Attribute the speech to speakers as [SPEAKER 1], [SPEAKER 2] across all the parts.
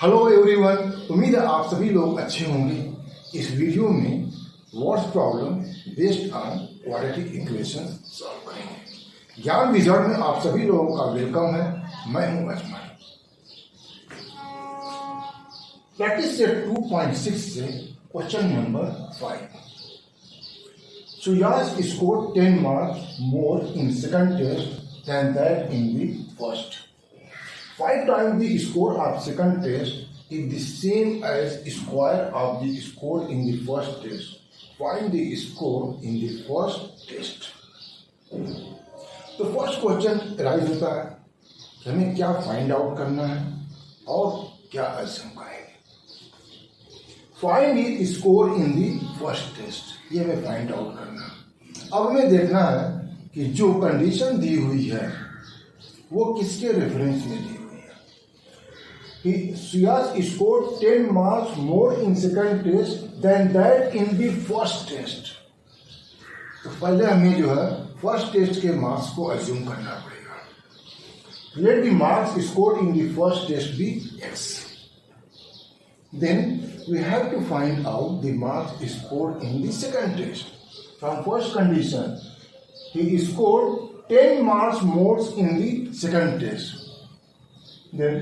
[SPEAKER 1] Hello everyone, उम्मीद है आप सभी लोग अच्छे होंगे। इस वीडियो में words problem based on quadratic equation solve करेंगे। ज्ञान विजर्ड में आप सभी लोगों का वेलकम है। मैं हूं अजमल। प्रैक्टिस सेट 2.6 से question number 5। Suyas scored 10 marks more in second test than that in the first. 5 times the score of second test is the same as square of the score in the first test. Find the score in the first test. तो first question rise होता है कि हमें क्या find out करना है और क्या आशंका है। Find the score in the first test, ये हमें फाइंड आउट करना है। अब हमें देखना है कि जो कंडीशन दी हुई है वो किसके रेफरेंस में दी हुई है। Suyas scored 10 marks more in second test than that in the first test. तो पहले हमें जो है फर्स्ट टेस्ट के मार्क्स को अज्यूम करना पड़ेगा। Let the marks scored in the first test be x. Then we have to find out the marks scored in the second test. From first condition, he scored 10 marks more in the second test. Then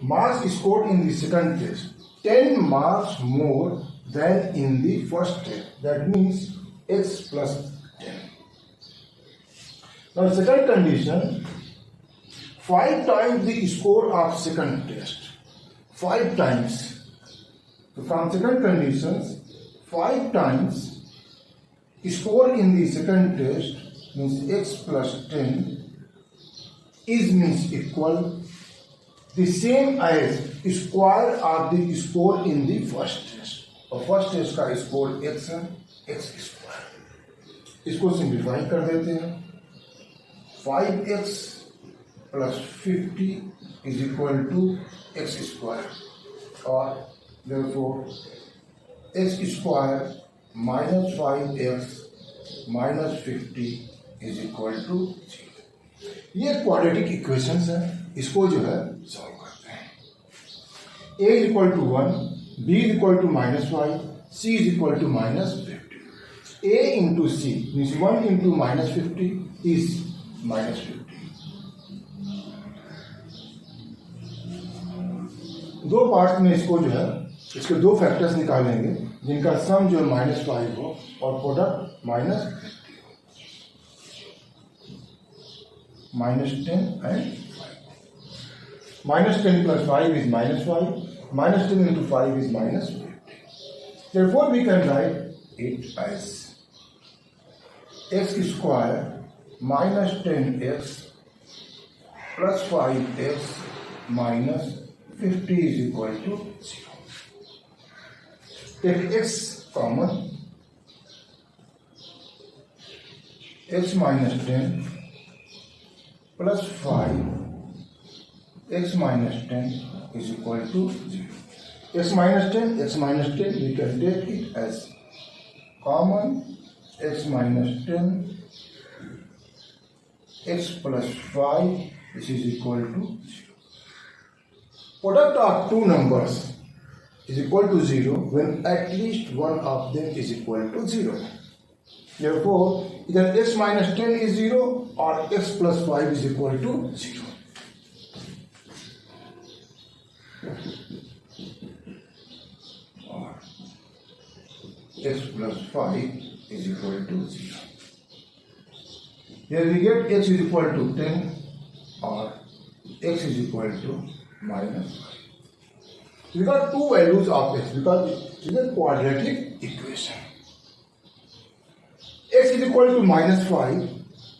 [SPEAKER 1] marks scored in the second test 10 marks more than in the first test. That means x plus 10. Now second condition, 5 times the score of second test. 5 times. So from second conditions, 5 times score in the second test means x plus 10 is means equal the same as square of the score in the first test. और first test का score x है, x square. इसको simplify कर देते हैं। 5x plus 50 is equal to x square और therefore x square minus 5x minus 50 is equal to 0। ये quadratic equations है, इसको जो है सॉल्व करते हैं। a is equal to 1, b is equal to minus 5, c is equal to minus 50। a into c means 1 into minus 50 is minus 50। दो part में इसको जो है इसके दो फैक्टर्स निकालेंगे जिनका सम जो है माइनस 5 हो और प्रोडक्ट माइनस 50 हो। Minus 10 and minus 10 plus 5 is minus 5. Minus 10 into 5 is minus 50. Therefore, we can write it as x square minus 10x plus 5x minus 50 is equal to 0. Take x common. X minus 10 plus 5 x minus 10 is equal to 0. X minus 10 we can take it as common. X minus 10 x plus 5 this is equal to 0. Product of two numbers is equal to 0 when at least one of them is equal to 0. Therefore, either x minus 10 is 0 or x plus 5 is equal to 0. Or x plus 5 is equal to 0. Here we get x is equal to 10 or x is equal to minus 5. We got two values of x because it is a quadratic equation. X is equal to minus 5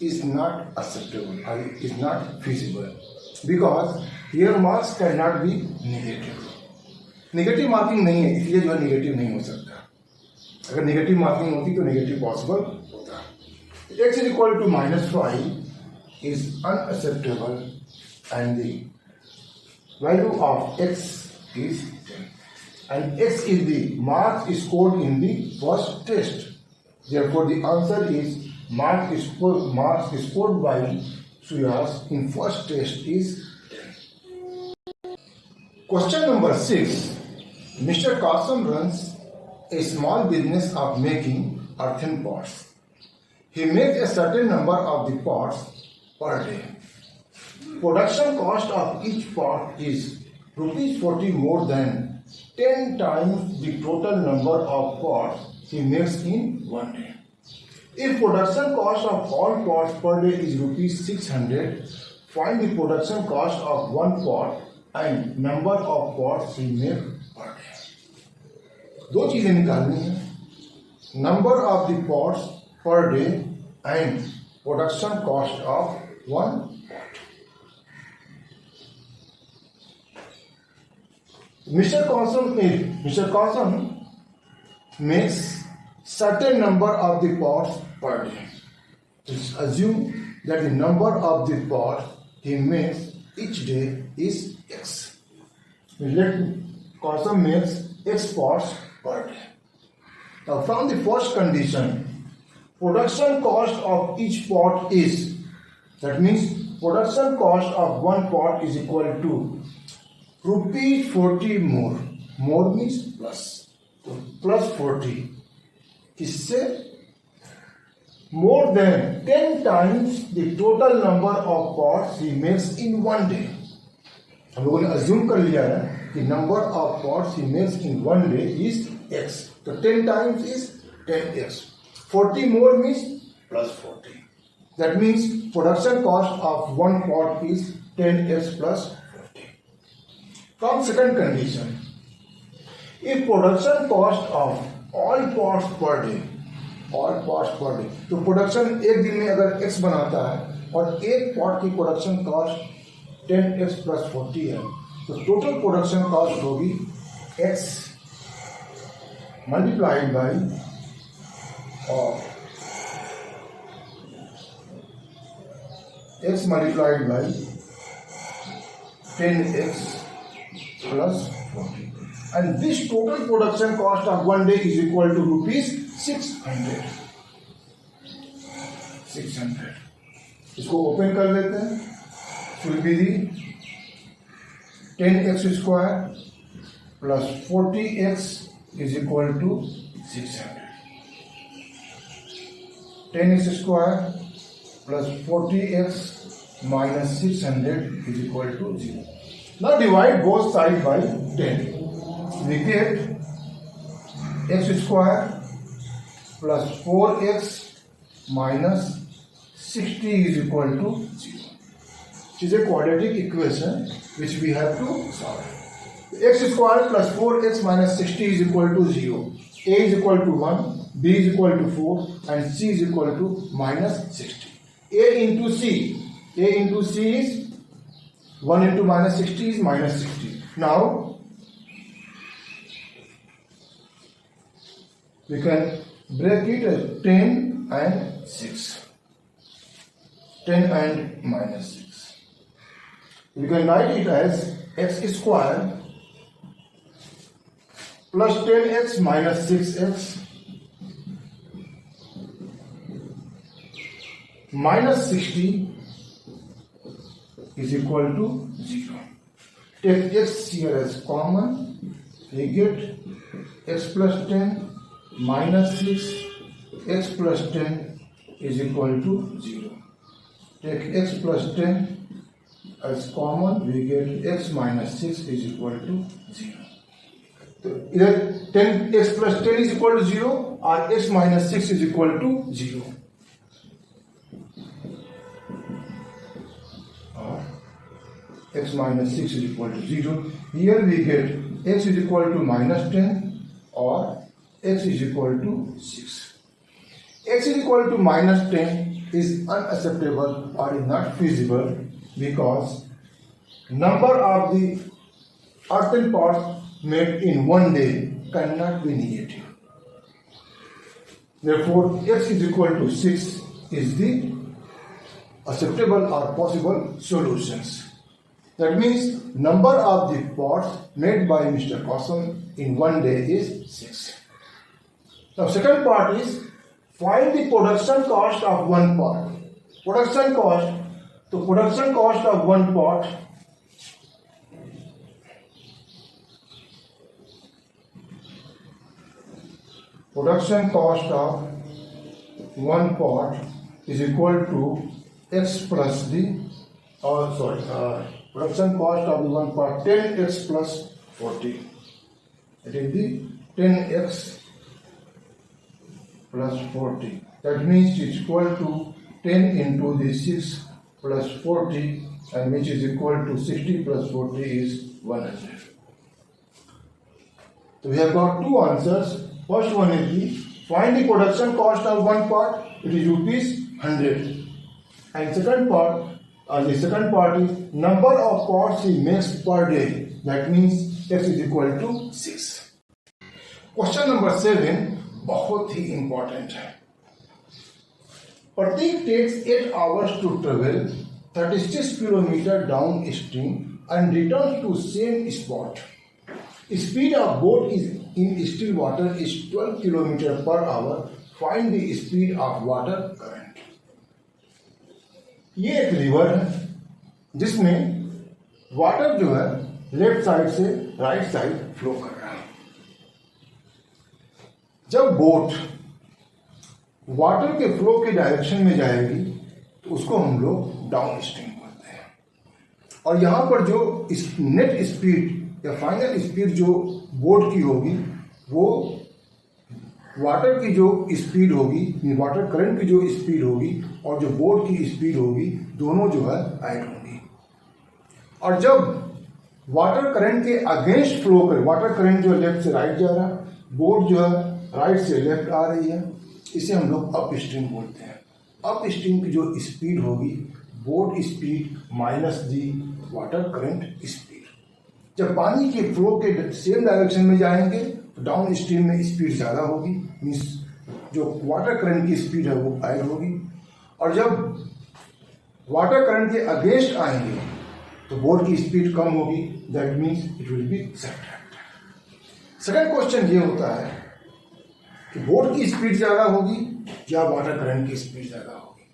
[SPEAKER 1] is not acceptable or is not feasible because here marks cannot be negative. Negative marking नहीं है इसलिए जो है negative नहीं हो सकता। अगर negative marking होती तो नेगेटिव पॉसिबल होता। x is equal to minus 5 is unacceptable and the value of x is 10 and x is the marks scored in the first test. Therefore, the answer is marks scored by Suyas in first test is 10. Question number 6. Mr. Qasim runs a small business of making earthen pots. He makes a certain number of the pots per day. Production cost of each pot is rupees 40 more than 10 times the total number of pots he makes in one day. If production cost of all pots per day is rupees 600, find the production cost of one pot and number of pots he makes per day. दो चीजें निकालनी है, number of the pots per day and production cost of one pot. Mr. Qasim makes certain number of the pots per day. Let's assume that the number of the pots he makes each day is X. Let Qasim makes X pots per day. Now from the first condition, production cost of each pot is, that means production cost of one pot is equal to rupees 40 more. More means plus. So plus 40. इससे more than 10 times the total number of pots he makes in one day. हम लोगों ने assume कर लिया है कि number of pots he makes in one day is X. So 10 times is 10X. 40 more means plus 40. That means production cost of one pot is 10X plus 40. From second condition, if production cost of all pots per day, तो production एक दिन में अगर x बनाता है और एक pot की प्रोडक्शन कॉस्ट 10x प्लस 40 है, तो टोटल प्रोडक्शन कॉस्ट होगी x मल्टीप्लाइड बाई और x multiplied by 10x plus 40. And this total production cost of one day is equal to rupees 600. इसको ओपन कर लेते हैं. Will be the 10x square plus 40x is equal to 600. 10x square plus 40x minus 600 is equal to 0. Now divide both sides by 10. We get x square plus 4x minus 60 is equal to 0. It is a quadratic equation which we have to solve. X square plus 4x minus 60 is equal to 0. A is equal to 1, B is equal to 4 and C is equal to minus 60. A into C is 1 into minus 60 is minus 60. Now we can break it as 10 and 6. 10 and minus 6. We can write it as x square plus 10x minus 6x minus 60 is equal to 0. Take x here as common. We get x plus 10 minus 6, x plus 10 is equal to 0. Take x plus 10 as common, we get x minus 6 is equal to 0. So either 10x plus 10 is equal to 0 or x minus 6 is equal to 0. Or x minus 6 is equal to 0. Here we get x is equal to minus 10 or x is equal to 6. X is equal to minus 10 is unacceptable or is not feasible because number of the earthen pots made in one day cannot be negative. Therefore, x is equal to 6 is the acceptable or possible solutions. That means number of the pots made by Mr. Qasim in one day is 6. Now second part is find the production cost of one pot. Production cost, so production cost of one pot production cost of one part is equal to x plus the production cost of the one part 10x plus 40. It is the 10x plus 40. That means it's equal to 10 into the 6 plus 40, and which is equal to 60 plus 40 is 100. So we have got two answers. First one is the find the production cost of one part. It is rupees 100. And second part is number of parts he makes per day. That means x is equal to 6. Question number 7 बहुत ही important है. Pratik takes 8 hours to travel 36 km downstream and returns to same spot. Speed of boat is in still water is 12 km per hour. Find the speed of water current. ये एक river है जिसमें water जो है left side से right side flow कर रहा है. जब बोट वाटर के फ्लो के डायरेक्शन में जाएगी तो उसको हम लोग डाउन स्ट्रीम बोलते हैं. और यहां पर जो नेट स्पीड या फाइनल स्पीड जो बोट की होगी वो वाटर की जो स्पीड होगी, वाटर करंट की जो स्पीड होगी और जो बोट की स्पीड होगी, दोनों जो है ऐड होंगी. और जब वाटर करंट के अगेंस्ट फ्लो करे, वाटर करंट जो लेफ्ट से राइट जा रहा है, बोट जो है राइट से लेफ्ट आ रही है, इसे हम लोग अप स्ट्रीम बोलते हैं. अप स्ट्रीम की जो स्पीड होगी, boat speed minus the water current speed. जब पानी के फ्लो के सेम डायरेक्शन में जाएंगे तो डाउन स्ट्रीम में स्पीड ज़्यादा होगी, मीन्स जो वाटर करंट की स्पीड है वो ऐड होगी. और जब वाटर करंट के अगेंस्ट आएंगे तो बोट की स्पीड कम होगी. That means it will be subtract. Second question ये होता है कि बोट की स्पीड ज़्यादा होगी या वाटर करंट की स्पीड ज़्यादा होगी.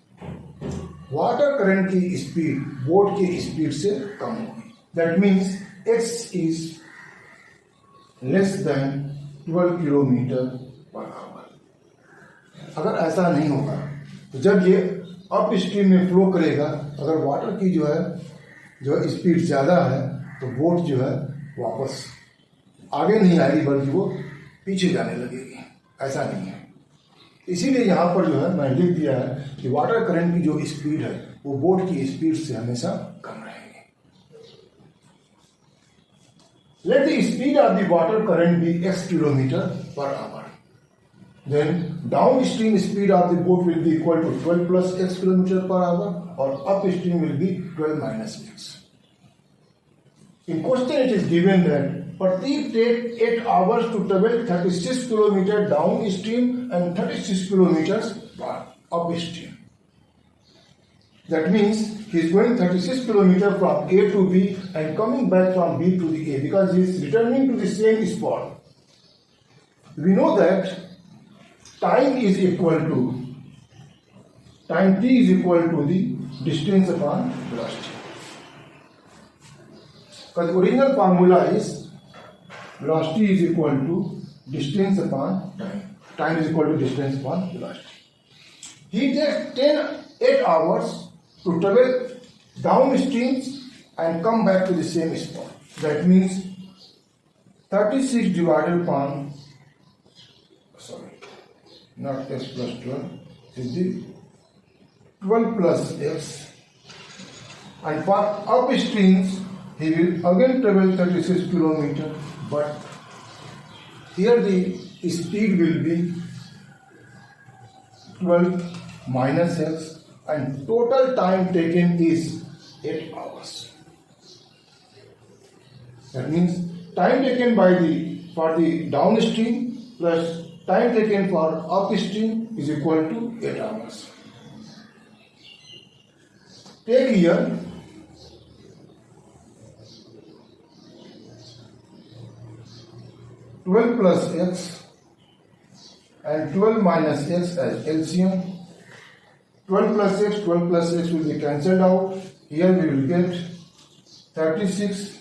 [SPEAKER 1] वाटर करंट की स्पीड बोट की स्पीड से कम होगी. That means x is less than 12 kilometre per hour. अगर ऐसा नहीं होगा तो जब ये अप स्ट्रीम में फ्लो करेगा, अगर वाटर की जो स्पीड ज़्यादा है तो बोट जो है वापस आगे नहीं आएगी बल्कि वो पीछे जाने लगेगी. ऐसा नहीं है. इसीलिए यहाँ पर जो है मैंने लिख दिया है कि वाटर करंट की जो स्पीड है वो बोट की स्पीड से हमेशा कम रहेगी. Let the speed of the water current be x kilometer per hour. Then downstream speed of the boat will be equal to 12 plus x kilometer per hour, or upstream will be 12 minus x. In question it is given that Pratik take 8 hours to travel 36 km downstream and 36 kilometers upstream. That means he is going 36 km from A to B and coming back from B to the A because he is returning to the same spot. We know that time t is equal to the distance upon velocity. Because the original formula is velocity is equal to distance upon time. Time is equal to distance upon velocity. He takes 8 hours to travel downstream and come back to the same spot. That means 36 divided upon, not x plus 12, is the 12 plus x. And for upstream, he will again travel 36 km, but here the speed will be 12 minus x. And total time taken is 8 hours. That means time taken for the downstream plus time taken for upstream is equal to 8 hours. Take here 12 plus x and 12 minus x as LCM. 12 plus x will be cancelled out. Here we will get 36,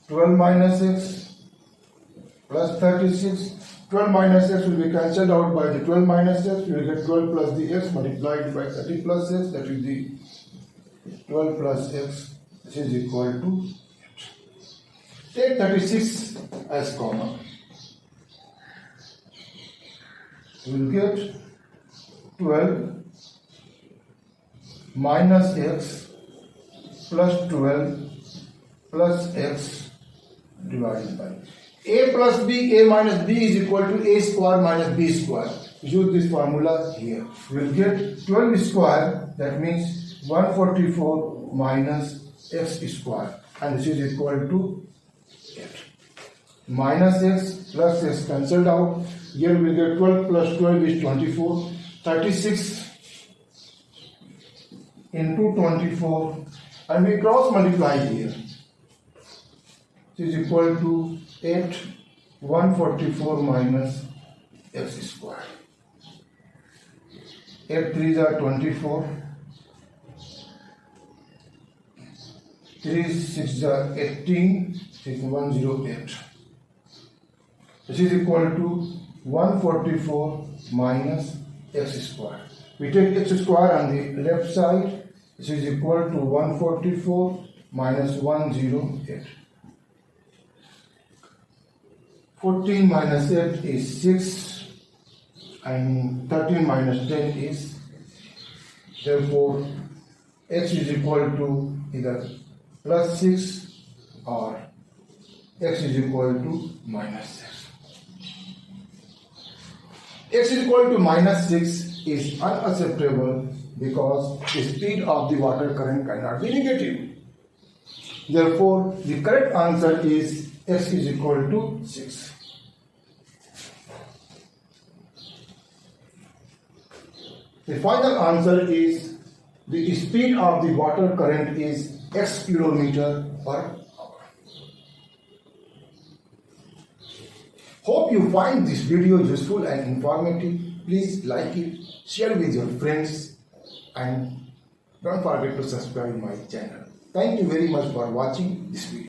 [SPEAKER 1] 12 minus x plus 36 12 minus x will be cancelled out by the 12 minus x. We will get 12 plus the x multiplied by 30 plus x. That is the 12 plus x. This is equal to 8. Take 36 as common. We will get 12 minus x plus 12 plus x divided by a plus b, a minus b is equal to a square minus b square. Use this formula here. We will get 12 square, that means 144 minus x square, and this is equal to 8. Minus x plus x cancelled out. Here we will get 12 plus 12 is 24. 36 into 24, and we cross multiply here. This is equal to 8. 144 minus x square. 8 3s are 24. 3 6s are 18. 6 108. This is equal to 144 minus x square. We take x square on the left side. This is equal to 144 minus 108. 14 minus 8 is 6, and 13 minus 10 is, therefore x is equal to either plus 6 or x is equal to minus 6. X is equal to minus 6 is unacceptable because the speed of the water current cannot be negative. Therefore, the correct answer is x is equal to 6. The final answer is the speed of the water current is x kilometer per hour. Hope you find this video useful and informative. Please like it, share with your friends, and don't forget to subscribe my channel. Thank you very much for watching this video.